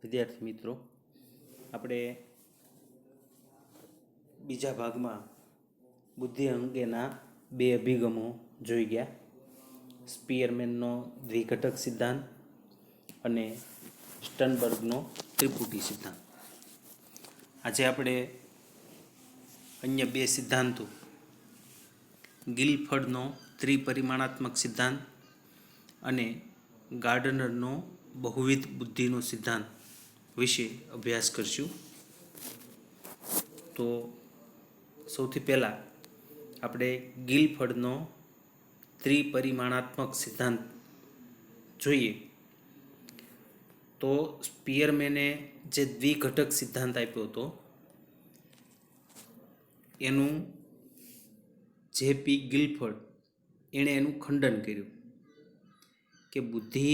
વિદ્યાર્થી મિત્રો, આપણે બીજા ભાગમાં બુદ્ધિ અંગેના બે અભિગમો જોઈ ગયા. સ્પીયરમેનનો દ્વિઘટક સિદ્ધાંત અને સ્ટનબર્ગનો ત્રિપુટી સિદ્ધાંત. આજે આપણે અન્ય બે સિદ્ધાંતો, ગિલફર્ડનો ત્રિપરિમાણાત્મક સિદ્ધાંત અને ગાર્ડનરનો બહુવિધ બુદ્ધિનો સિદ્ધાંત વિશે અભ્યાસ કરશું. તો સૌથી પહેલાં આપણે ગિલફર્ડનો ત્રિપરિમાણાત્મક સિદ્ધાંત જોઈએ. તો સ્પીયરમેને જે દ્વિઘટક સિદ્ધાંત આપ્યો હતો એનું જે.પી. ગિલફર્ડ એણે એનું ખંડન કર્યું કે બુદ્ધિ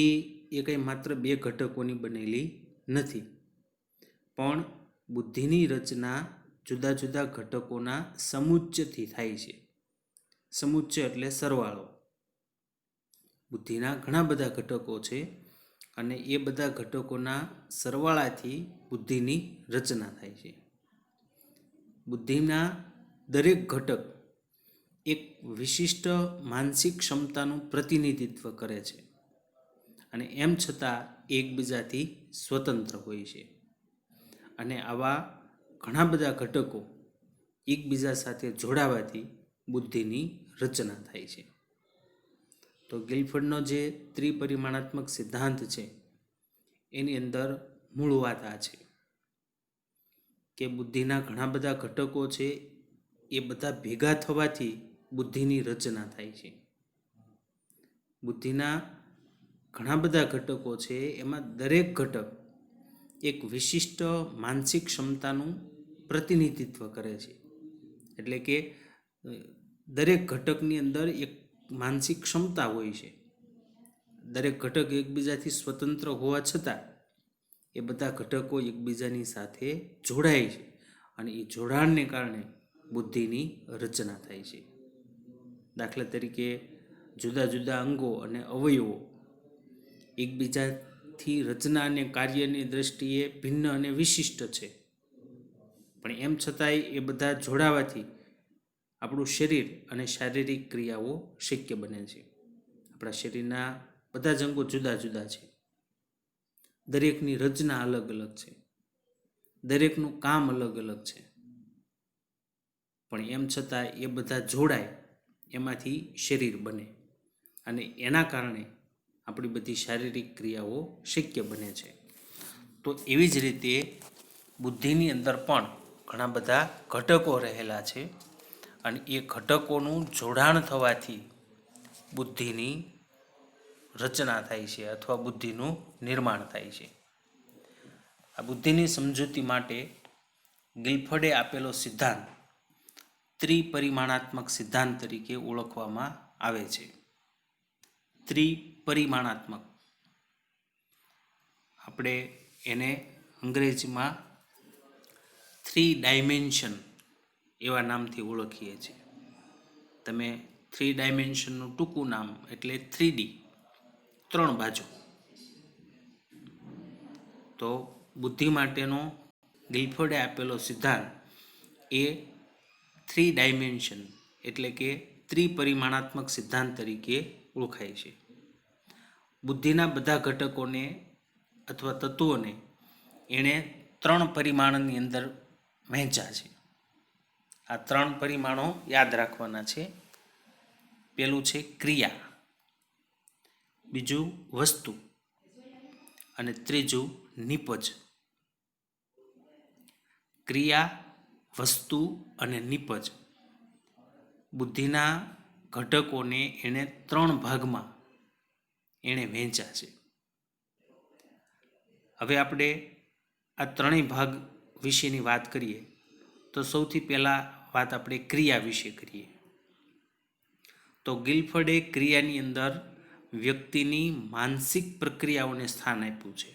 એ કંઈ માત્ર બે ઘટકોની બનેલી નથી, પણ બુદ્ધિની રચના જુદા જુદા ઘટકોના સમુચ્ચયથી થાય છે. સમુચ્ચય એટલે સરવાળો. બુદ્ધિના ઘણા બધા ઘટકો છે અને એ બધા ઘટકોના સરવાળાથી બુદ્ધિની રચના થાય છે. બુદ્ધિના દરેક ઘટક એક વિશિષ્ટ માનસિક ક્ષમતાનું પ્રતિનિધિત્વ કરે છે અને એમ છતાં એકબીજાથી સ્વતંત્ર હોય છે. અને આવા ઘણા બધા ઘટકો એકબીજા સાથે જોડાવાથી બુદ્ધિની રચના થાય છે. તો ગિલફર્ડનો જે ત્રિપરિમાણાત્મક સિદ્ધાંત છે એની અંદર મૂળ વાત આ છે કે બુદ્ધિના ઘણા બધા ઘટકો છે, એ બધા ભેગા થવાથી બુદ્ધિની રચના થાય છે. બુદ્ધિના ઘણા બધા ઘટકો છે, એમાં દરેક ઘટક એક વિશિષ્ટ માનસિક ક્ષમતાનું પ્રતિનિધિત્વ કરે છે. એટલે કે દરેક ઘટકની અંદર એક માનસિક ક્ષમતા હોય છે. દરેક ઘટક એકબીજાથી સ્વતંત્ર હોવા છતાં એ બધા ઘટકો એકબીજાની સાથે જોડાય છે અને એ જોડાણને કારણે બુદ્ધિની રચના થાય છે. દાખલા તરીકે જુદા જુદા અંગો અને અવયવો એકબીજાથી રચના અને કાર્યની દ્રષ્ટિએ ભિન્ન અને વિશિષ્ટ છે, પણ એમ છતાંય એ બધા જોડાવાથી આપણું શરીર અને શારીરિક ક્રિયાઓ શક્ય બને છે. આપણા શરીરના બધા જ અંગો જુદા જુદા છે, દરેકની રચના અલગ અલગ છે, દરેકનું કામ અલગ અલગ છે, પણ એમ છતાં એ બધા જોડાય એમાંથી શરીર બને અને એના કારણે આપણી બધી શારીરિક ક્રિયાઓ શક્ય બને છે. તો એવી જ રીતે બુદ્ધિની અંદર પણ ઘણા બધા ઘટકો રહેલા છે અને એ ઘટકોનું જોડાણ થવાથી બુદ્ધિની રચના થાય છે અથવા બુદ્ધિનું નિર્માણ થાય છે. આ બુદ્ધિની સમજૂતી માટે ગિલફર્ડે આપેલો સિદ્ધાંત ત્રિપરિમાણાત્મક સિદ્ધાંત તરીકે ઓળખવામાં આવે છે. ત્રિપરિમાણાત્મક, આપણે એને અંગ્રેજીમાં 3 ડાયમેન્શન એવા નામથી ઓળખીએ છીએ. તમે 3 ડાયમેન્શનનું ટૂંકું નામ એટલે 3D, 3 બાજુ. તો બુદ્ધિ માટેનો ગિલફર્ડે આપેલો સિદ્ધાંત એ 3 ડાયમેન્શન એટલે કે ત્રિપરિમાણાત્મક સિદ્ધાંત તરીકે ઓળખાય છે. બુદ્ધિના બધા ઘટકોને અથવા તત્વોને એણે 3 પરિમાણની અંદર વહેંચ્યા છે. આ 3 પરિમાણો યાદ રાખવાના છે. પહેલું છે ક્રિયા, બીજું વસ્તુ અને ત્રીજું નિપજ. ક્રિયા, વસ્તુ અને નિપજ બુદ્ધિના ઘટકોને એણે 3 ભાગમાં એણે વહેંચ્યા છે. હવે આપણે આ ત્રણેય ભાગ વિશેની વાત કરીએ તો સૌથી પહેલાં વાત આપણે ક્રિયા વિશે કરીએ. તો ગિલફર્ડે ક્રિયાની અંદર વ્યક્તિની માનસિક પ્રક્રિયાઓને સ્થાન આપ્યું છે.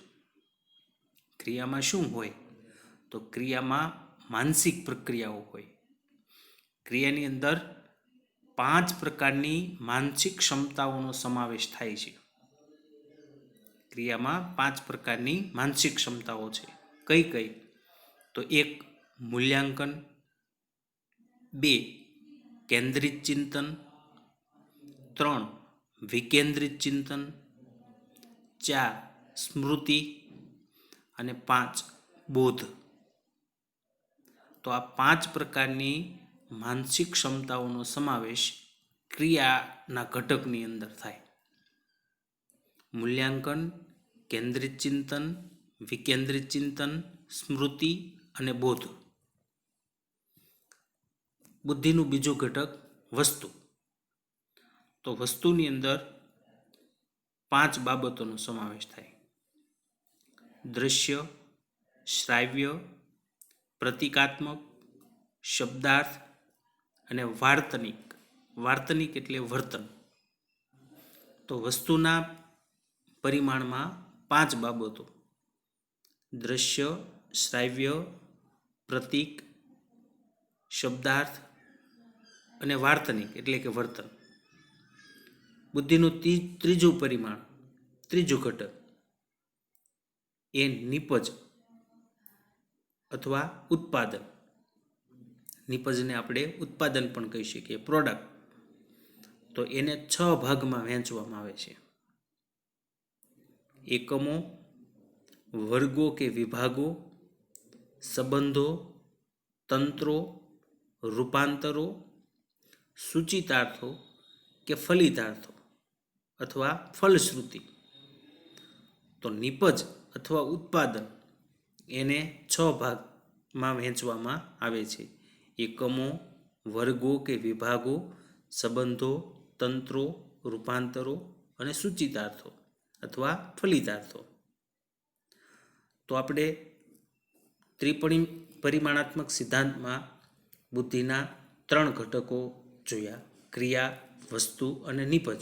ક્રિયામાં શું હોય? તો ક્રિયામાં માનસિક પ્રક્રિયાઓ હોય. ક્રિયાની અંદર 5 પ્રકારની માનસિક ક્ષમતાઓનો સમાવેશ થાય છે. ક્રિયામાં 5 પ્રકારની માનસિક ક્ષમતાઓ છે. કઈ કઈ? તો 1 મૂલ્યાંકન, 2 કેન્દ્રિત ચિંતન, 3 વિકેન્દ્રિત ચિંતન, 4 સ્મૃતિ અને 5 બોધ. તો આ 5 પ્રકારની માનસિક ક્ષમતાઓનો સમાવેશ ક્રિયાના ઘટકની અંદર થાય. મૂલ્યાંકન, કેન્દ્રિત ચિંતન, વિકેન્દ્રિત ચિંતન, સ્મૃતિ અને બોધ. બુદ્ધિનું બીજું ઘટક વસ્તુ. તો વસ્તુની અંદર 5 બાબતોનો સમાવેશ થાય. દ્રશ્ય, શ્રાવ્ય, પ્રતિકાત્મક, શબ્દાર્થ અને વાર્તનિક. વાર્તનિક એટલે વર્તન. તો વસ્તુના પરિમાણમાં 5 બાબતો: દ્રશ્ય, શ્રાવ્ય, પ્રતીક, શબ્દાર્થ અને વાર્તનિક એટલે કે વર્તન. બુદ્ધિનું ત્રીજું પરિમાણ, ત્રીજું ઘટક એ નિપજ અથવા ઉત્પાદન. નિપજને આપણે ઉત્પાદન પણ કહી શકીએ, પ્રોડક્ટ. તો એને 6 ભાગમાં વહેંચવામાં આવે છે: એકમો, વર્ગો કે વિભાગો, સંબંધો, તંત્રો, રૂપાંતરો, સૂચિતાર્થો કે ફલિતાર્થો અથવા ફલશ્રુતિ. તો નિપજ અથવા ઉત્પાદન એને 6 ભાગમાં વહેંચવામાં આવે છે: એકમો, વર્ગો કે વિભાગો, સંબંધો, તંત્રો, રૂપાંતરો અને સૂચિતાર્થો અથવા ફલિતાર્થો. તો આપણે પરિમાણાત્મક સિદ્ધાંતમાં બુદ્ધિના 3 ઘટકો જોયા: ક્રિયા, વસ્તુ અને નિપજ.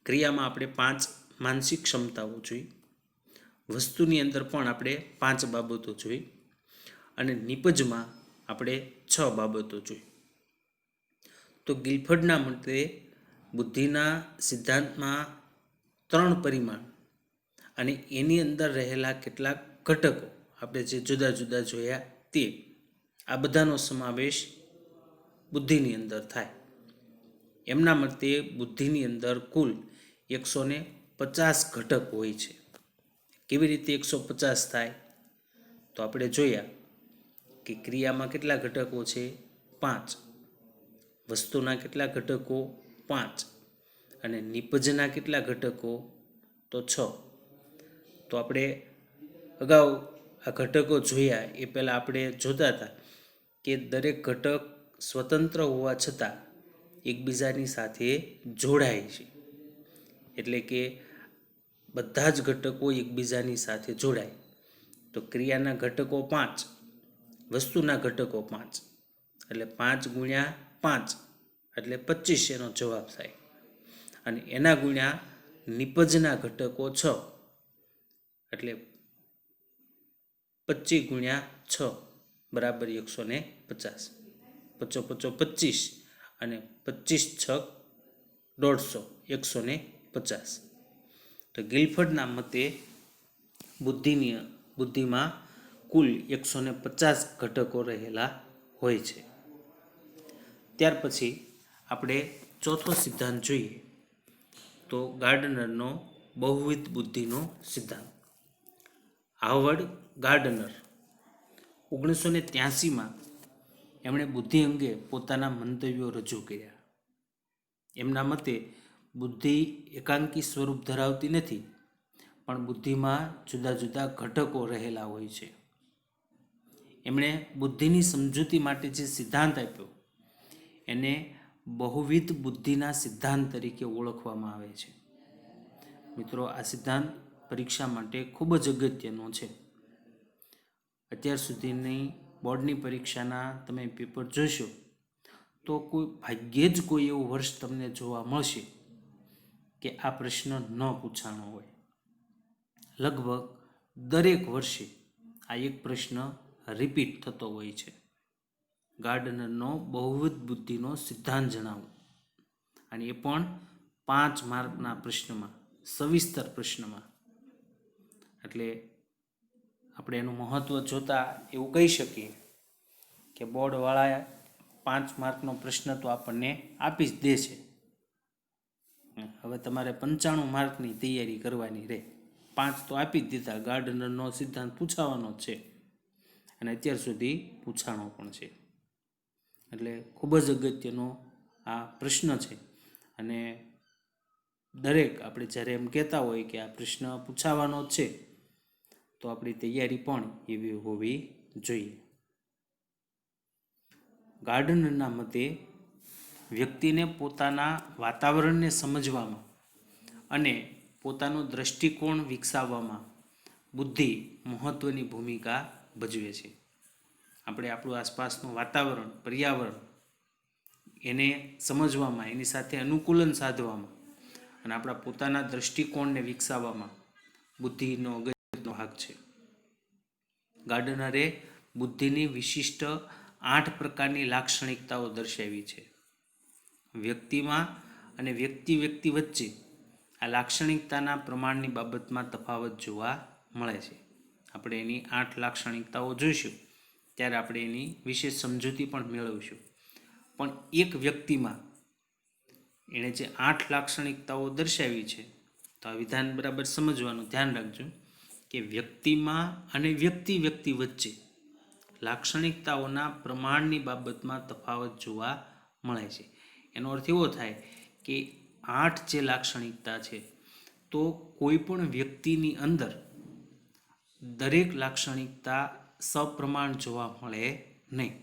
ક્રિયામાં આપણે 5 માનસિક ક્ષમતાઓ જોઈ. વસ્તુની અંદર પણ આપણે 5 બાબતો જોઈ અને નિપજમાં આપણે 6 બાબતો જોઈ. તો ગિલફર્ડના મતે બુદ્ધિના સિદ્ધાંતમાં 3 પરિમાણ અને એની અંદર રહેલા કેટલાક ઘટકો આપણે જે જુદા જુદા જોયા તે આ બધાનો સમાવેશ બુદ્ધિની અંદર થાય. એમના મતે બુદ્ધિની અંદર કુલ 150 ઘટક હોય છે. કેવી રીતે 150 થાય? તો આપણે જોયા કે ક્રિયામાં કેટલા ઘટકો છે? 5. વસ્તુના કેટલા ઘટકો? 5. અને નિપજના કેટલા ઘટકો? તો 6. તો આપણે અગાઉ આ ઘટકો જોયા એ પહેલાં આપણે જોતા હતા કે દરેક ઘટક સ્વતંત્ર હોવા છતાં એકબીજાની સાથે જોડાય છે. એટલે કે બધા જ ઘટકો એકબીજાની સાથે જોડાય. તો ક્રિયાના ઘટકો 5, વસ્તુના ઘટકો 5, એટલે 5 ગુણ્યા 5 એટલે 25 એનો જવાબ થાય. અને એના ગુણ્યા નિપજના ઘટકો 6 એટલે 25 ગુણ્યા 6 બરાબર 150. 5 5 25 અને 25 6 150, 150. તો ગિલફર્ડના મતે બુદ્ધિમાં કુલ 150 ઘટકો રહેલા હોય છે. ત્યાર પછી આપણે ચોથો સિદ્ધાંત જોઈએ તો ગાર્ડનરનો બહુવિધ બુદ્ધિનો સિદ્ધાંત. હાવર્ડ ગાર્ડનર 1983માં એમણે બુદ્ધિ અંગે પોતાના મંતવ્યો રજૂ કર્યા. એમના મતે બુદ્ધિ એકાંકી સ્વરૂપ ધરાવતી નથી, પણ બુદ્ધિમાં જુદા જુદા ઘટકો રહેલા હોય છે. એમણે બુદ્ધિની સમજૂતી માટે જે સિદ્ધાંત આપ્યો એને બહુવિધ બુદ્ધિના સિદ્ધાંત તરીકે ઓળખવામાં આવે છે. મિત્રો, આ સિદ્ધાંત પરીક્ષા માટે ખૂબ જ અગત્યનો છે. અત્યાર સુધીની બોર્ડની પરીક્ષાના તમે પેપર જોશો તો ભાગ્યે જ કોઈ એવું વર્ષ તમને જોવા મળશે કે આ પ્રશ્ન ન પૂછાણો હોય. લગભગ દરેક વર્ષે આ એક પ્રશ્ન રિપીટ થતો હોય છે. ગાર્ડનરનો બહુવિધ બુદ્ધિનો સિદ્ધાંત જણાવો, અને એ પણ 5 માર્કના પ્રશ્નમાં, સવિસ્તર પ્રશ્નમાં. એટલે આપણે એનું મહત્ત્વ જોતાં એવું કહી શકીએ કે બોર્ડવાળા 5 માર્કનો પ્રશ્ન તો આપણને આપી જ દે છે. હવે તમારે 95 માર્કની તૈયારી કરવાની રહે. 5 તો આપી જ દીધા, ગાર્ડનરનો સિદ્ધાંત પૂછાવાનો જ છે અને અત્યાર સુધી પૂછાણો પણ છે. એટલે ખૂબ જ અગત્યનો આ પ્રશ્ન છે અને દરેક આપણે જ્યારે એમ કહેતા હોય કે આ પ્રશ્ન પૂછાવાનો જ છે તો આપણી તૈયારી પણ એવી હોવી જોઈએ. ગાર્ડનરના મતે વ્યક્તિને પોતાના વાતાવરણને સમજવામાં અને પોતાનો દૃષ્ટિકોણ વિકસાવવામાં બુદ્ધિ મહત્ત્વની ભૂમિકા ભજવે છે. આપણે આપણું આસપાસનું વાતાવરણ, પર્યાવરણ એને સમજવામાં, એની સાથે અનુકૂલન સાધવામાં અને આપણા પોતાના દૃષ્ટિકોણને વિકસાવવામાં બુદ્ધિનો અગત્યનો ભાગ છે. ગાર્ડનરે બુદ્ધિની વિશિષ્ટ 8 પ્રકારની લાક્ષણિકતાઓ દર્શાવી છે. વ્યક્તિમાં અને વ્યક્તિ વચ્ચે આ લાક્ષણિકતાના પ્રમાણની બાબતમાં તફાવત જોવા મળે છે. આપણે એની 8 લાક્ષણિકતાઓ જોઈશું ત્યારે આપણે એની વિશેષ સમજૂતી પણ મેળવીશું. પણ એક વ્યક્તિમાં એણે જે 8 લાક્ષણિકતાઓ દર્શાવી છે તો આ વિધાન બરાબર સમજવાનું ધ્યાન રાખજો કે વ્યક્તિમાં અને વ્યક્તિ વચ્ચે લાક્ષણિકતાઓના પ્રમાણની બાબતમાં તફાવત જોવા મળે છે. એનો અર્થ એવો થાય કે 8 જે લાક્ષણિકતા છે તો કોઈ પણ વ્યક્તિની અંદર દરેક લાક્ષણિકતા સપ્રમાણ જોવા મળે નહીં.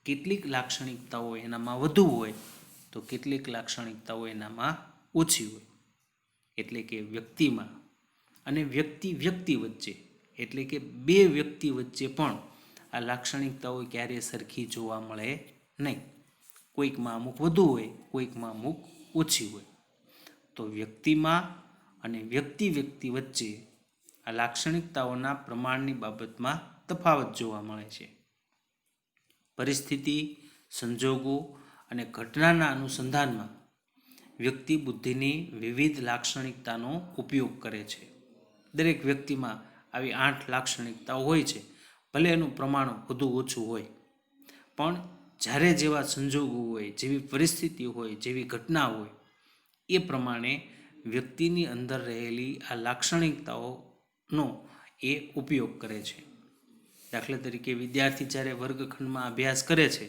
કેટલીક લાક્ષણિકતાઓ એનામાં વધુ હોય તો કેટલીક લાક્ષણિકતાઓ એનામાં ઓછી હોય. એટલે કે વ્યક્તિમાં અને વ્યક્તિ વચ્ચે, એટલે કે બે વ્યક્તિ વચ્ચે પણ આ લાક્ષણિકતાઓ ક્યારેય સરખી જોવા મળે નહીં. કોઈકમાં અમુક વધુ હોય, કોઈકમાં અમુક ઓછી હોય. તો વ્યક્તિમાં અને વ્યક્તિ વચ્ચે આ લાક્ષણિકતાઓના પ્રમાણની બાબતમાં તફાવત જોવા મળે છે. પરિસ્થિતિ, સંજોગો અને ઘટનાના અનુસંધાનમાં વ્યક્તિ બુદ્ધિની વિવિધ લાક્ષણિકતાનો ઉપયોગ કરે છે. દરેક વ્યક્તિમાં આવી 8 લાક્ષણિકતાઓ હોય છે, ભલે એનું પ્રમાણ વધુ ઓછું હોય, પણ જ્યારે જેવા સંજોગો હોય, જેવી પરિસ્થિતિ હોય, જેવી ઘટના હોય એ પ્રમાણે વ્યક્તિની અંદર રહેલી આ લાક્ષણિકતાઓનો એ ઉપયોગ કરે છે. દાખલા તરીકે વિદ્યાર્થી જ્યારે વર્ગખંડમાં અભ્યાસ કરે છે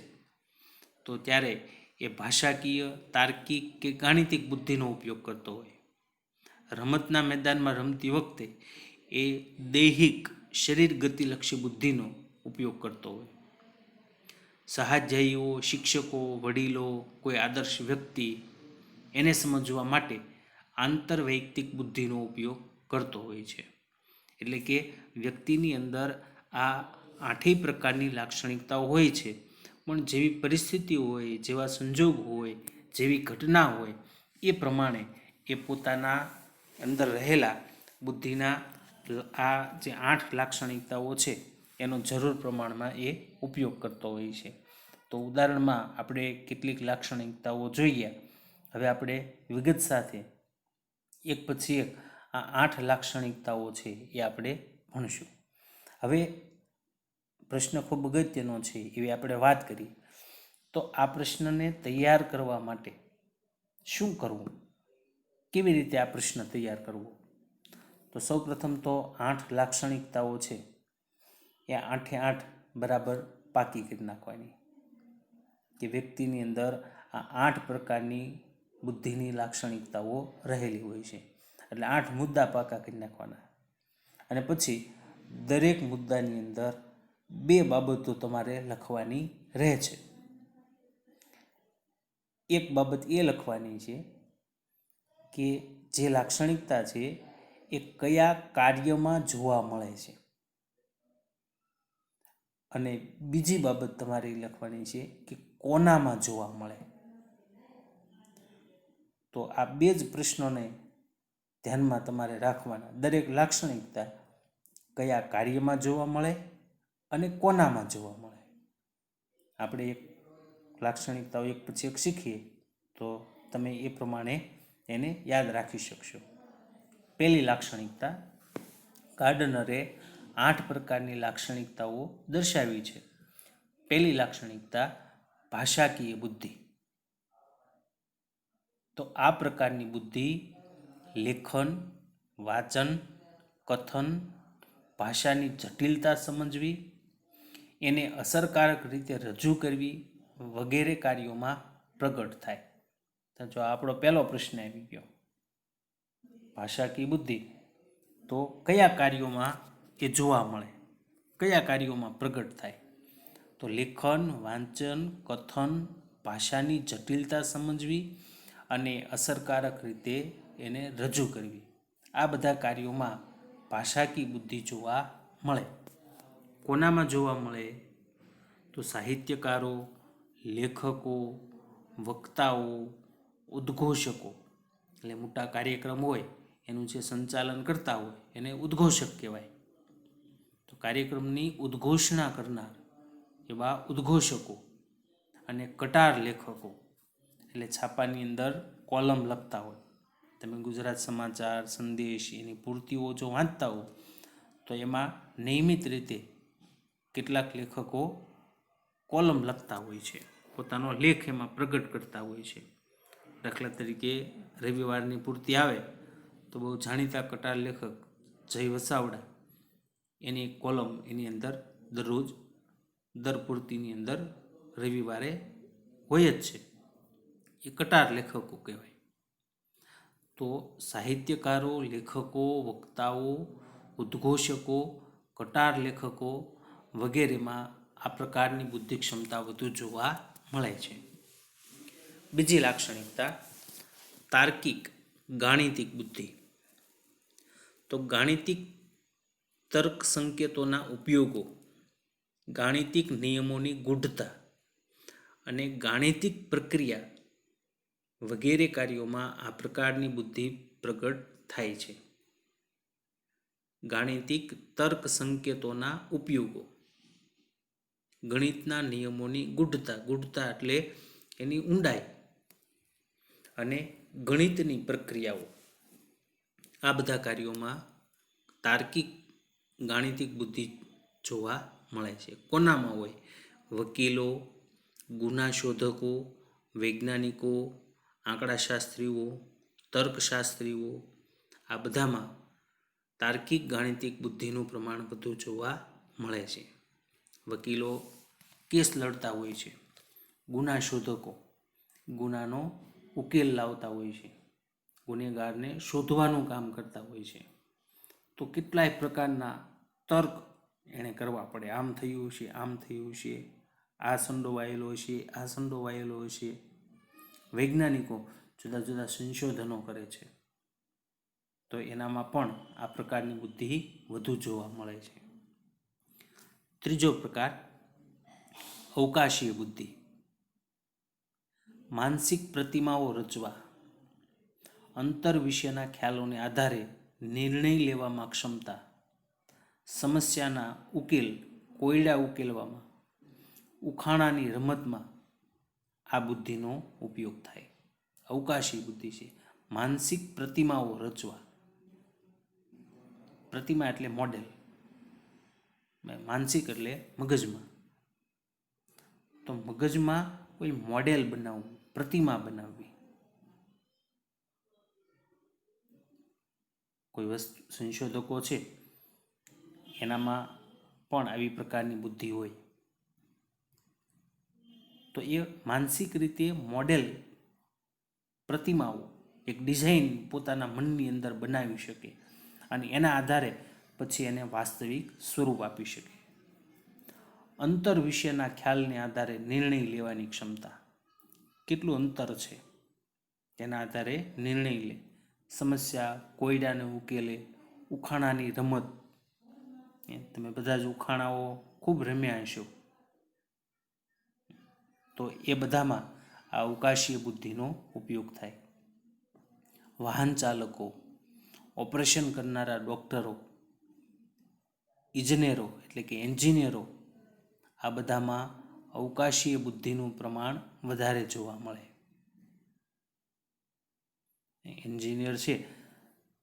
તો ત્યારે એ ભાષાકીય, તાર્કિક કે ગાણિતિક બુદ્ધિનો ઉપયોગ કરતો હોય. રમતના મેદાનમાં રમતી વખતે એ દૈહિક, શરીર ગતિલક્ષી બુદ્ધિનો ઉપયોગ કરતો હોય. સહાધ્યાયીઓ, શિક્ષકો, વડીલો, કોઈ આદર્શ વ્યક્તિ એને સમજવા માટે આંતરવૈયક્તિક બુદ્ધિનો ઉપયોગ કરતો હોય છે. એટલે કે વ્યક્તિની અંદર આ 8 પ્રકારની લાક્ષણિકતાઓ હોય છે, પણ જેવી પરિસ્થિતિ હોય, જેવા સંજોગ હોય, જેવી ઘટના હોય એ પ્રમાણે એ પોતાના અંદર રહેલા બુદ્ધિના આ જે 8 લાક્ષણિકતાઓ છે એનો જરૂર પ્રમાણમાં એ ઉપયોગ કરતો હોય છે. તો ઉદાહરણમાં આપણે કેટલીક લાક્ષણિકતાઓ જોઈએ. હવે આપણે વિગત સાથે એક પછી એક આ 8 લાક્ષણિકતાઓ છે એ આપણે ભણશું. હવે પ્રશ્ન ખૂબ અગત્યનો છે એવી આપણે વાત કરી. તો આ પ્રશ્નને તૈયાર કરવા માટે શું કરવું, કેવી રીતે આ પ્રશ્ન તૈયાર કરવો? તો સૌપ્રથમ તો 8 લાક્ષણિકતાઓ છે એ 8 બરાબર પાકી કરી નાખવાની. કે વ્યક્તિની અંદર આ 8 પ્રકારની બુદ્ધિની લાક્ષણિકતાઓ રહેલી હોય છે. એટલે 8 મુદ્દા પાકા કરી નાખવાના. અને પછી દરેક મુદ્દાની અંદર 2 બાબતો તમારે લખવાની રહે છે. એક બાબત એ લખવાની છે કે જે લાક્ષણિકતા છે એ કયા કાર્યમાં જોવા મળે છે, અને બીજી બાબત તમારે લખવાની છે કે કોનામાં જોવા મળે. તો આ 2 જ પ્રશ્નોને ધ્યાનમાં તમારે રાખવાના. દરેક લાક્ષણિકતા કયા કાર્યમાં જોવા મળે અને કોનામાં જોવા મળે. આપણે એક લાક્ષણિકતાઓ એક પછી એક શીખીએ તો તમે એ પ્રમાણે એને યાદ રાખી શકશો. પહેલી લાક્ષણિકતા ગાર્ડનરે 8 પ્રકારની લાક્ષણિકતાઓ દર્શાવી છે. પહેલી લાક્ષણિકતા ભાષાકીય બુદ્ધિ. તો આ પ્રકારની બુદ્ધિ લેખન, વાચન, કથન, ભાષાની જટિલતા સમજવી, એને અસરકારક રીતે રજૂ કરવી વગેરે કાર્યોમાં પ્રગટ થાય. તો જો આપણો પહેલો પ્રશ્ન આવી ગયો, ભાષાકીય બુદ્ધિ તો કયા કાર્યોમાં એ જોવા મળે, કયા કાર્યોમાં પ્રગટ થાય? તો લેખન, વાંચન, કથન, ભાષાની જટિલતા સમજવી અને અસરકારક રીતે એને રજૂ કરવી, આ બધા કાર્યોમાં ભાષાકીય બુદ્ધિ જોવા મળે. કોનામાં જોવા મળે? તો સાહિત્યકારો, લેખકો, વક્તાઓ, ઉદ્ઘોષકો, એટલે મોટા કાર્યક્રમ હોય એનું જે સંચાલન કરતા હોય એને ઉદ્ઘોષક કહેવાય. તો કાર્યક્રમની ઉદ્ઘોષણા કરનાર એવા ઉદ્ઘોષકો અને કટાર લેખકો, એટલે છાપાની અંદર કોલમ લખતા હોય. તમે ગુજરાત સમાચાર, સંદેશ એની પૂર્તિઓ જો વાંચતા હો તો એમાં નિયમિત રીતે કેટલાક લેખકો કોલમ લખતા હોય છે, પોતાનો લેખ એમાં પ્રગટ કરતા હોય છે. દાખલા તરીકે રવિવારની પૂર્તિ આવે તો બહુ જાણીતા કટાર લેખક જય વસાવડા એની એક કોલમ એની અંદર દરરોજ દર પૂર્તિની અંદર રવિવારે હોય જ છે. એ કટાર લેખકો કહેવાય. તો સાહિત્યકારો, લેખકો, વક્તાઓ, ઉદ્ઘોષકો, કટાર લેખકો વગેરેમાં આ પ્રકારની બુદ્ધિ ક્ષમતા વધુ જોવા મળે છે. બીજી લાક્ષણિકતા તાર્કિક ગાણિતિક બુદ્ધિ. તો ગાણિતિક તર્ક સંકેતોના ઉપયોગો, ગાણિતિક નિયમોની ગૂઢતા અને ગાણિતિક પ્રક્રિયા વગેરે કાર્યોમાં આ પ્રકારની બુદ્ધિ પ્રગટ થાય છે. ગાણિતિક તર્ક સંકેતોના ઉપયોગો, ગણિતના નિયમોની ગૂઢતા, ગૂઢતા એટલે એની ઊંડાઈ, અને ગણિતની પ્રક્રિયાઓ, આ બધા કાર્યોમાં તાર્કિક ગાણિતિક બુદ્ધિ જોવા મળે છે. કોનામાં હોય? વકીલો, ગુના શોધકો, વૈજ્ઞાનિકો, આંકડાશાસ્ત્રીઓ, તર્કશાસ્ત્રીઓ, આ બધામાં તાર્કિક ગાણિતિક બુદ્ધિનું પ્રમાણ વધુ જોવા મળે છે. વકીલો કેસ લડતા હોય છે, ગુના શોધકો ગુનાનો ઉકેલ લાવતા હોય છે, ગુનેગારને શોધવાનું કામ કરતા હોય છે. તો કેટલાય પ્રકારના તર્ક એણે કરવા પડે, આમ થયું છે, આમ થયું છે, આ સંડોવાયેલો છે, આ સંડોવાયેલો છે. વૈજ્ઞાનિકો જુદા જુદા સંશોધનો કરે છે, તો એનામાં પણ આ પ્રકારની બુદ્ધિ વધુ જોવા મળે છે. ત્રીજો પ્રકાર અવકાશીય બુદ્ધિ. માનસિક પ્રતિમાઓ રચવા, અંતર વિશેના ખ્યાલોને આધારે નિર્ણય લેવામાં ક્ષમતા, સમસ્યાના ઉકેલ કોયડા ઉકેલવામાં, ઉખાણાની રમતમાં આ બુદ્ધિનો ઉપયોગ થાય. અવકાશી બુદ્ધિ છે. માનસિક પ્રતિમાઓ રચવા, પ્રતિમા એટલે મોડેલ, માનસિક એટલે મગજમાં. તો મગજમાં કોઈ મોડેલ બનાવવું, પ્રતિમા બનાવવી. કોઈ વસ્તુ સંશોધકો છે એનામાં પણ આવી પ્રકારની બુદ્ધિ હોય. તો એ માનસિક રીતે મોડેલ પ્રતિમાઓ, એક ડિઝાઇન પોતાના મનની અંદર બનાવી શકે અને એના આધારે પછી એને વાસ્તવિક સ્વરૂપ આપી શકે. અંતર વિશેના ખ્યાલને આધારે નિર્ણય લેવાની ક્ષમતા, કેટલું અંતર છે તેના આધારે નિર્ણય લે, સમસ્યા કોયડાને ઉકેલે, ઉખાણાની રમત, તમે બધા જ ઉખાણાઓ ખૂબ રમ્યા હશો, તો એ બધામાં આ અવકાશીય બુદ્ધિનો ઉપયોગ થાય. વાહન ચાલકો, ઓપરેશન કરનારા ડૉક્ટરો, ઇજનેરો એટલે કે એન્જિનિયરો, આ બધામાં અવકાશીય બુદ્ધિનું પ્રમાણ વધારે જોવા મળે. એન્જિનિયર છે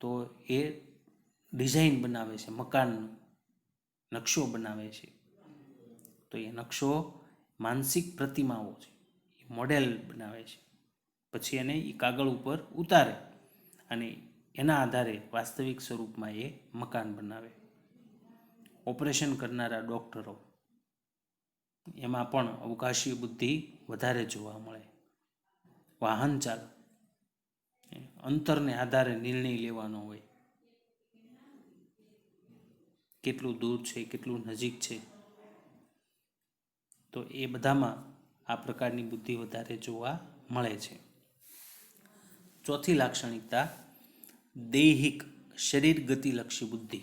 તો એ ડિઝાઇન બનાવે છે, મકાનનો નકશો બનાવે છે, તો એ નકશો માનસિક પ્રતિમાઓ છે, એ મોડેલ બનાવે છે, પછી એને એ કાગળ ઉપર ઉતારે અને એના આધારે વાસ્તવિક સ્વરૂપમાં એ મકાન બનાવે. ઓપરેશન કરનારા ડૉક્ટરો, એમાં પણ અવકાશી બુદ્ધિ વધારે જોવા મળે. વાહન ચાલક, અંતરને આધારે નિર્ણય લેવાનો હોય, કેટલું દૂર છે, કેટલું નજીક છે, તો એ બધામાં આ પ્રકારની બુદ્ધિ વધારે જોવા મળે છે. ચોથી લાક્ષણિકતા દૈહિક શરીર ગતિલક્ષી બુદ્ધિ.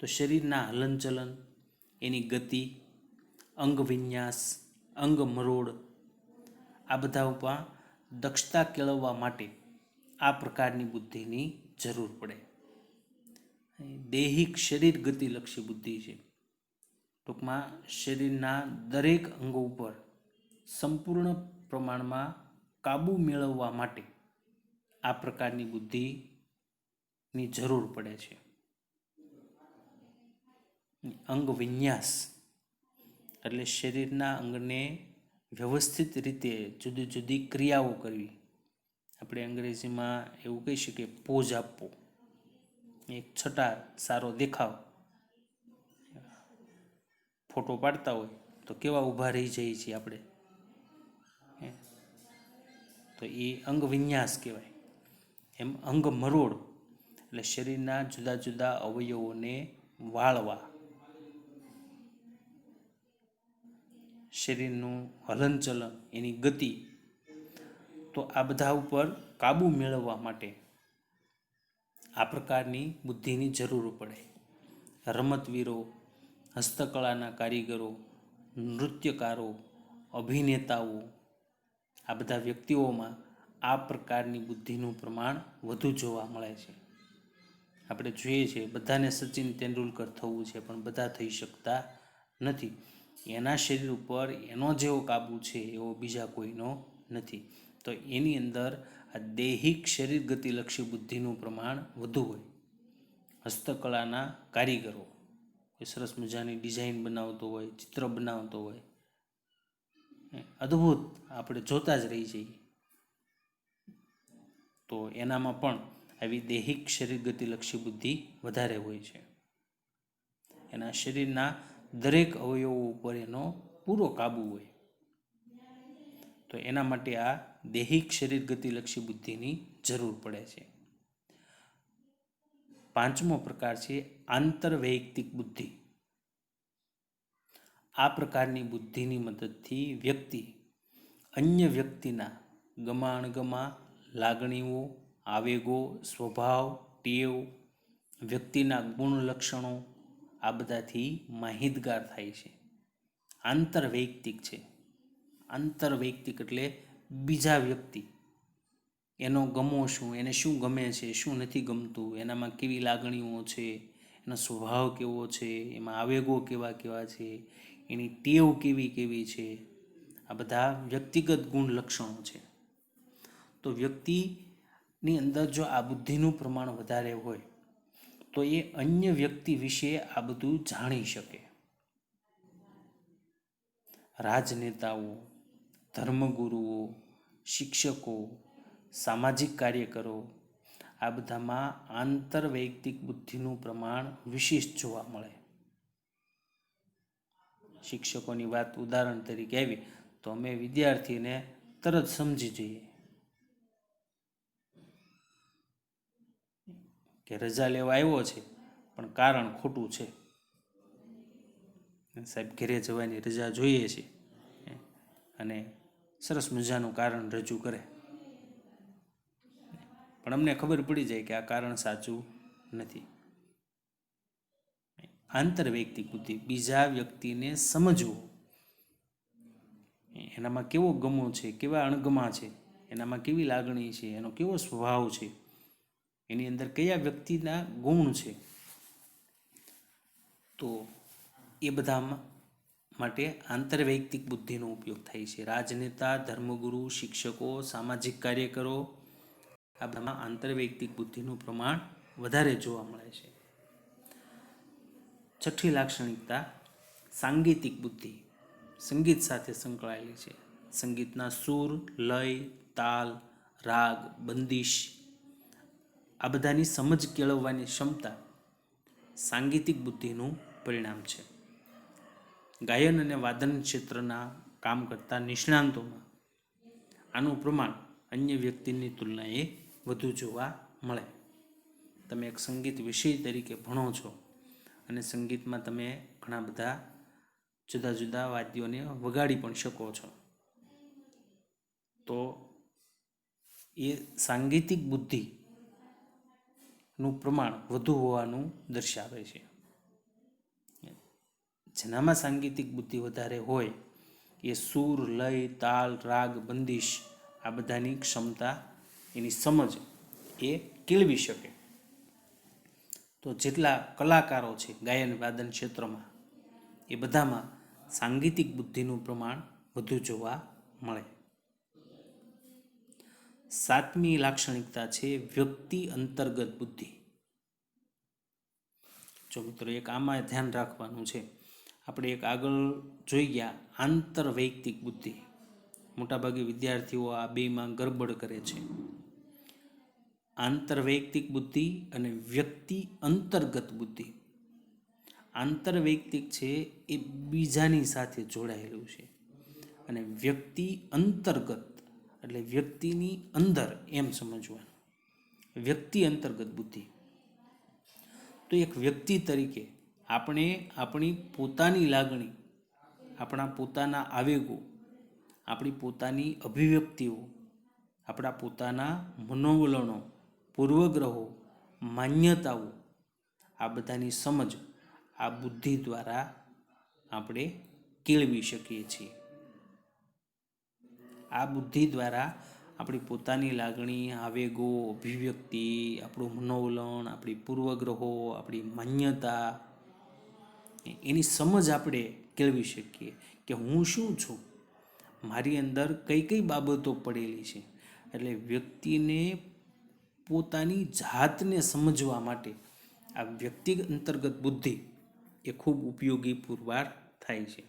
તો શરીરના હલનચલન, એની ગતિ, અંગ વિન્યાસ, અંગ મરોડ, આ બધા ઉપર દક્ષતા કેળવવા માટે આ પ્રકારની બુદ્ધિની જરૂર પડે. દૈહિક શરીર ગતિલક્ષી બુદ્ધિ છે, ટૂંકમાં શરીરના દરેક અંગો ઉપર સંપૂર્ણ પ્રમાણમાં કાબુ મેળવવા માટે આ પ્રકારની બુદ્ધિની જરૂર પડે છે. અંગ વિન્યાસ એટલે શરીરના અંગને વ્યવસ્થિત રીતે જુદી જુદી ક્રિયાઓ કરવી. આપણે અંગ્રેજીમાં એવું કહી શકીએ પોઝ આપવો, એક છટા સારો દેખાવ. ફોટો પાડતા હોય તો કેવા ઊભા રહી જઈએ છીએ આપણે, તો એ અંગ વિન્યાસ કહેવાય. એમ અંગ મરોડ એટલે શરીરના જુદા જુદા અવયવોને વાળવા, શરીરનું હલનચલન, એની ગતિ, તો આ બધા ઉપર કાબુ મેળવવા માટે આ પ્રકારની બુદ્ધિની જરૂર પડે. રમતવીરો, હસ્તકળાના કારીગરો, નૃત્યકારો, અભિનેતાઓ, આ બધા વ્યક્તિઓમાં આ પ્રકારની બુદ્ધિનું પ્રમાણ વધુ જોવા મળે છે. આપણે જોઈએ છીએ બધાને સચિન તેંડુલકર થવું છે, પણ બધા થઈ શકતા નથી. એના શરીર ઉપર એનો જેવો કાબુ છે એવો બીજા કોઈનો નથી. તો એની અંદર આ દૈહિક શરીર ગતિલક્ષી બુદ્ધિનું પ્રમાણ વધુ હોય. હસ્તકળાના કારીગરો, કોઈ સરસ મજાની ડિઝાઇન બનાવતો હોય, ચિત્ર બનાવતો હોય, અદ્ભુત, આપણે જોતા જ રહી જઈએ, તો એનામાં પણ આવી દૈહિક શરીર ગતિલક્ષી બુદ્ધિ વધારે હોય છે. એના શરીરના દરેક અવયવો ઉપર એનો પૂરો કાબુ હોય. તો એના માટે આ દૈહિક શરીર ગતિલક્ષી બુદ્ધિની જરૂર પડે છે. પાંચમો પ્રકાર છે આંતરવૈયક્તિક બુદ્ધિ. આ પ્રકારની બુદ્ધિની મદદથી વ્યક્તિ અન્ય વ્યક્તિના ગમા અણગમા, લાગણીઓ, આવેગો, સ્વભાવ, ટેવ, વ્યક્તિના ગુણ લક્ષણો, આ બધાથી માહિતગાર થાય છે. આંતરવૈયક્તિક છે. આંતરવૈયક્તિક એટલે બીજા વ્યક્તિ, એનો ગમો શું, એને શું ગમે છે, શું નથી ગમતું, એનામાં કેવી લાગણીઓ છે, એનો સ્વભાવ કેવો છે, એમાં આવેગો કેવા કેવા છે, એની ટેવ કેવી કેવી છે, આ બધા વ્યક્તિગત ગુણ લક્ષણો છે. તો વ્યક્તિની અંદર જો આ બુદ્ધિનું પ્રમાણ વધારે હોય તો એ અન્ય વ્યક્તિ વિશે આ બધું જાણી શકે. રાજનેતાઓ, ધર્મગુરુઓ, શિક્ષકો, સામાજિક કાર્યકરો, આ બધામાં આંતરવૈયક્તિક બુદ્ધિનું પ્રમાણ વિશિષ્ટ જોવા મળે. શિક્ષકોની વાત ઉદાહરણ તરીકે આવી તો અમે વિદ્યાર્થીને તરત સમજી જઈએ કે રજા લેવા આવ્યો છે પણ કારણ ખોટું છે. સાહેબ ઘરે જવાની રજા જોઈએ છે અને સરસ મજાનું કારણ રજૂ કરે, પણ અમને ખબર પડી જાય કે આ કારણ સાચું નથી. આંતરવૈયક્તિક બુદ્ધિ, બીજા વ્યક્તિને સમજવું, એનામાં કેવો ગમો છે, કેવા અણગમા છે, એનામાં કેવી લાગણી છે, એનો કેવો સ્વભાવ છે, એની અંદર કયા વ્યક્તિના ગુણ છે, તો એ બધા માટે આંતરવૈયક્તિક બુદ્ધિનો ઉપયોગ થાય છે. રાજનેતા, ધર્મગુરુ, શિક્ષકો, સામાજિક કાર્યકરો, આ બધામાં આંતરવૈયક્તિક બુદ્ધિનું પ્રમાણ વધારે જોવા મળે છે. છઠ્ઠી લાક્ષણિકતા સાંગીતિક બુદ્ધિ, સંગીત સાથે સંકળાયેલી છે. સંગીતના સૂર, લય, તાલ, રાગ, બંદિશ આ બધાની સમજ કેળવવાની ક્ષમતા સાંગીતિક બુદ્ધિનું પરિણામ છે. ગાયન અને વાદન ક્ષેત્રના કામ કરતા નિષ્ણાંતોમાં આનું પ્રમાણ અન્ય વ્યક્તિની તુલનાએ વધુ જોવા મળે. તમે એક સંગીત વિષય તરીકે ભણો છો અને સંગીતમાં તમે ઘણા બધા જુદા જુદા વાદ્યોને વગાડી પણ શકો છો, તો એ સાંગીતિક બુદ્ધિનું પ્રમાણ વધુ હોવાનું દર્શાવે છે. જેનામાં સાંગીતિક બુદ્ધિ વધારે હોય એ સૂર, લય, તાલ, રાગ, બંદિશ આ બધાની ક્ષમતા, એની સમજ એ કેળવી શકે. તો જેટલા કલાકારો છે ગાયન વાદન ક્ષેત્રમાં એ બધામાં સાંગીતિક બુદ્ધિનું પ્રમાણ વધુ જોવા મળે. સાતમી લાક્ષણિકતા છે વ્યક્તિ અંતર્ગત બુદ્ધિ. જો મિત્રો એક આમાં ધ્યાન રાખવાનું છે, આપણે એક આગળ જોઈ ગયા આંતરવૈયક્તિક બુદ્ધિ. મોટાભાગે વિદ્યાર્થીઓ આ બેમાં ગરબડ કરે છે. આંતરવૈયક્તિક બુદ્ધિ અને વ્યક્તિ અંતર્ગત બુદ્ધિ. આંતરવૈયક્તિક છે એ બીજાની સાથે જોડાયેલું છે અને વ્યક્તિ અંતર્ગત એટલે વ્યક્તિની અંદર એમ સમજવાનું. વ્યક્તિ અંતર્ગત બુદ્ધિ તો એક વ્યક્તિ તરીકે આપણે આપણી પોતાની લાગણી, આપણા પોતાના આવેગો, આપણી પોતાની અભિવ્યક્તિઓ, આપણા પોતાના મનોવલણો, પૂર્વગ્રહો, માન્યતાઓ આ બધાની સમજ આ બુદ્ધિ દ્વારા આપણે કેળવી શકીએ છીએ. આ બુદ્ધિ દ્વારા આપણી પોતાની લાગણી, આવેગો, અભિવ્યક્તિ, આપણું મનોવલણ, આપણી પૂર્વગ્રહો, આપણી માન્યતા એની સમજ આપણે કેળવી શકીએ કે હું શું છું, મારી અંદર કઈ કઈ બાબતો પડેલી છે. એટલે વ્યક્તિને પોતાની જાતને સમજવા માટે આ વ્યક્તિ અંતર્ગત બુદ્ધિ એ ખૂબ ઉપયોગી પુરવાર થાય છે.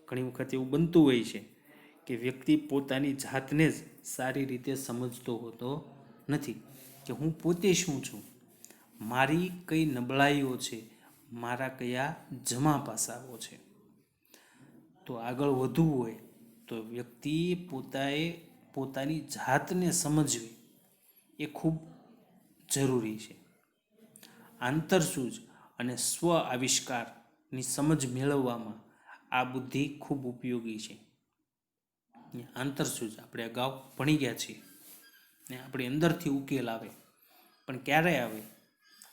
ઘણી વખત એવું બનતું હોય છે કે વ્યક્તિ પોતાની જાતને જ સારી રીતે સમજતો હોતો નથી કે હું પોતે શું છું, મારી કઈ નબળાઈઓ છે, મારા કયા જમા પાસાઓ છે. તો આગળ વધવું હોય તો વ્યક્તિએ પોતાની જાતને સમજવી એ ખૂબ જરૂરી છે. આંતરસૂઝ અને સ્વ આવિષ્કારની સમજ મેળવવામાં આ બુદ્ધિ ખૂબ ઉપયોગી છે. આંતરસૂઝ આપણે અગાઉ ભણી ગયા છીએ ને આપણી અંદરથી ઉકેલ આવે, પણ ક્યારે આવે?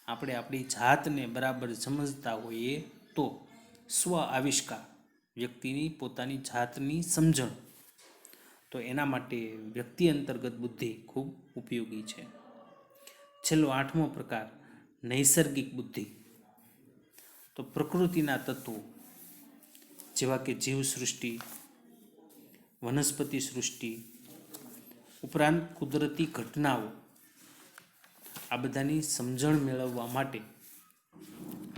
આપણે આપણી જાતને બરાબર સમજતા હોઈએ તો. સ્વ આવિષ્કાર, વ્યક્તિની પોતાની જાતની સમજણ, તો એના માટે વ્યક્તિ અંતર્ગત બુદ્ધિ ખૂબ ઉપયોગી છે. છેલ્લો આઠમો પ્રકાર નૈસર્ગિક બુદ્ધિ. તો પ્રકૃતિના તત્વો જેવા કે જીવસૃષ્ટિ, વનસ્પતિ સૃષ્ટિ ઉપરાંત કુદરતી ઘટનાઓ આ બધાની સમજણ મેળવવા માટે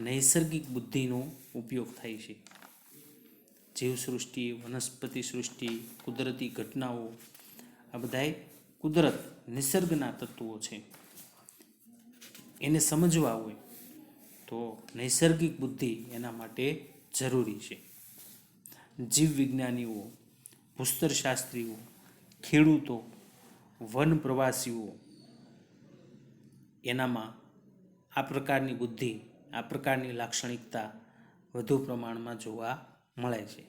નૈસર્ગિક બુદ્ધિનો ઉપયોગ થાય છે. જીવસૃષ્ટિ, વનસ્પતિ સૃષ્ટિ, કુદરતી ઘટનાઓ આ બધાય કુદરત, નિસર્ગના તત્વો છે. એને સમજવા હોય તો નૈસર્ગિક બુદ્ધિ એના માટે જરૂરી છે. જીવ વિજ્ઞાનીઓ, ભૂસ્તરશાસ્ત્રીઓ, ખેડૂતો, વન પ્રવાસીઓ એનામાં આ પ્રકારની બુદ્ધિ, આ પ્રકારની લાક્ષણિકતા વધુ પ્રમાણમાં જોવા મળે છે.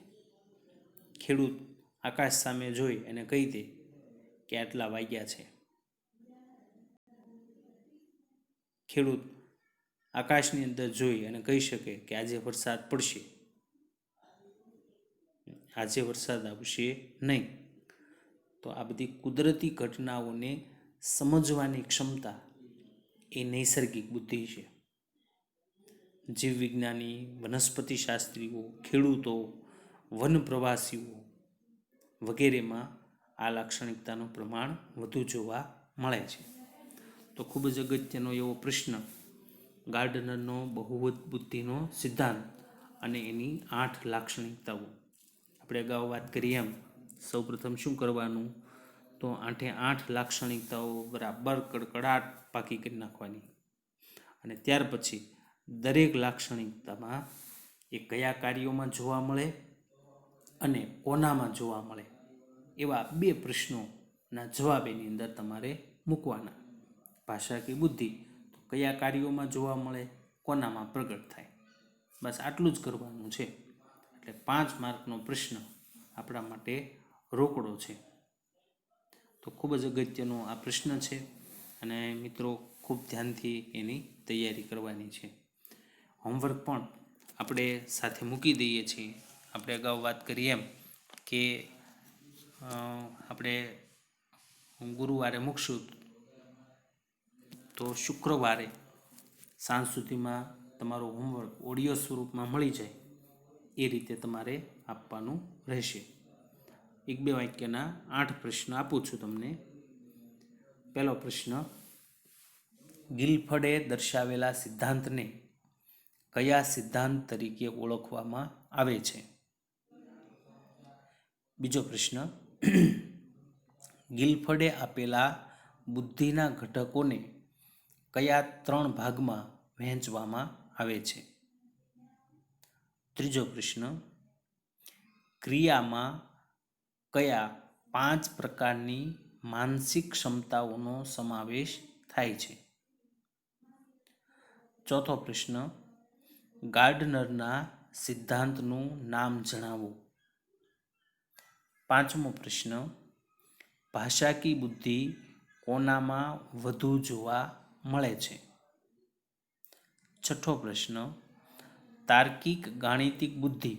ખેડૂત આકાશ સામે જોઈ અને કહી દે કે આટલા વાગ્યા છે. ખેડૂત આકાશની અંદર જોઈ અને કહી શકે કે આજે વરસાદ પડશે, આજે વરસાદ આવશે નહીં. તો આ બધી કુદરતી ઘટનાઓને સમજવાની ક્ષમતા એ નૈસર્ગિક બુદ્ધિ છે. જીવ વિજ્ઞાની, વનસ્પતિ શાસ્ત્રીઓ, ખેડૂતો, વન પ્રવાસીઓ વગેરેમાં આ લાક્ષણિકતાનું પ્રમાણ વધુ જોવા મળે છે. તો તો ખૂબ જ અગત્યનો એવો પ્રશ્ન, ગાર્ડનરનો બહુવિધ બુદ્ધિનો સિદ્ધાંત અને એની 8 લાક્ષણિકતાઓ. આપણે અગાઉ વાત કરી એમ સૌપ્રથમ શું કરવાનું, તો 8 લાક્ષણિકતાઓ બરાબર કડકડાટ પાકી કરી નાખવાની. અને ત્યાર પછી દરેક લાક્ષણિકતામાં એ કયા કાર્યોમાં જોવા મળે અને કોનામાં જોવા મળે એવા 2 પ્રશ્નોના જવાબ એની અંદર તમારે મૂકવાના. ભાષા કે બુદ્ધિ તો કયા કાર્યોમાં જોવા મળે, કોનામાં પ્રગટ થાય. બસ આટલું જ કરવાનું છે. એટલે 5 માર્કનો પ્રશ્ન આપણા માટે રોકડો છે. તો ખૂબ જ અગત્યનો આ પ્રશ્ન છે અને મિત્રો ખૂબ ધ્યાનથી એની તૈયારી કરવાની છે. હોમવર્ક પણ આપણે સાથે મૂકી દઈએ છીએ. આપણે અગાઉ વાત કરી એમ કે આપણે ગુરુવારે મૂકશું, તો શુક્રવારે સાંજ સુધીમાં તમારું હોમવર્ક ઓડિયો સ્વરૂપમાં મળી જાય એ રીતે તમારે આપવાનું રહેશે. 1-2 વાક્યના 8 પ્રશ્ન આપું છું તમને. પહેલો પ્રશ્ન, ગિલફર્ડે દર્શાવેલા સિદ્ધાંતને કયા સિદ્ધાંત તરીકે ઓળખવામાં આવે છે? બીજો પ્રશ્ન, ગિલફર્ડે આપેલા બુદ્ધિના ઘટકોને કયા 3 ભાગમાં વહેંચવામાં આવે છે? ત્રીજો પ્રશ્ન, ક્રિયામાં કયા 5 પ્રકારની માનસિક ક્ષમતાઓનો સમાવેશ થાય છે? ચોથો પ્રશ્ન, ગાર્ડનરના સિદ્ધાંતનું નામ જણાવો. પાંચમો પ્રશ્ન, ભાષા કી બુદ્ધિ કોનામાં વધુ જોવા મળે છે? છઠ્ઠો પ્રશ્ન, તાર્કિક ગાણિતિક બુદ્ધિ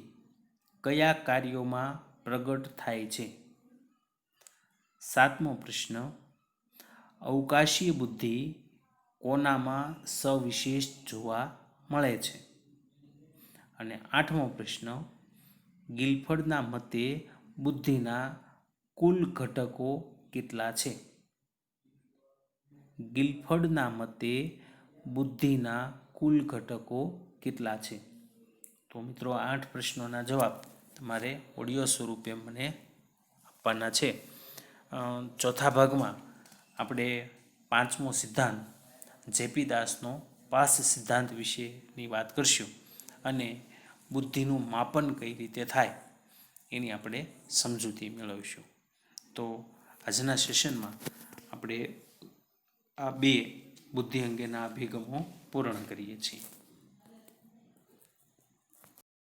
કયા કાર્યોમાં પ્રગટ થાય છે? સાતમો પ્રશ્ન, અવકાશીય બુદ્ધિ કોનામાં સવિશેષ જોવા મળે છે? અને આઠમો પ્રશ્ન, ગિલફર્ડના મતે બુદ્ધિના કુલ ઘટકો કેટલા છે? ગિલફર્ડના મતે બુદ્ધિના કુલ ઘટકો કેટલા છે? તો મિત્રો 8 પ્રશ્નોના જવાબ તમારે ઓડિયો સ્વરૂપે મને આપવાના છે. ચોથા ભાગમાં આપણે 5મો સિદ્ધાંત જેપી દાસનો પાસ સિદ્ધાંત વિશેની વાત કરશું અને બુદ્ધિનું માપન કઈ રીતે થાય એની આપણે સમજૂતી મેળવીશું. તો આજના સેશનમાં આપણે આ 2 બુદ્ધિ અંગેના અભિગમો પૂર્ણ કરીએ છીએ.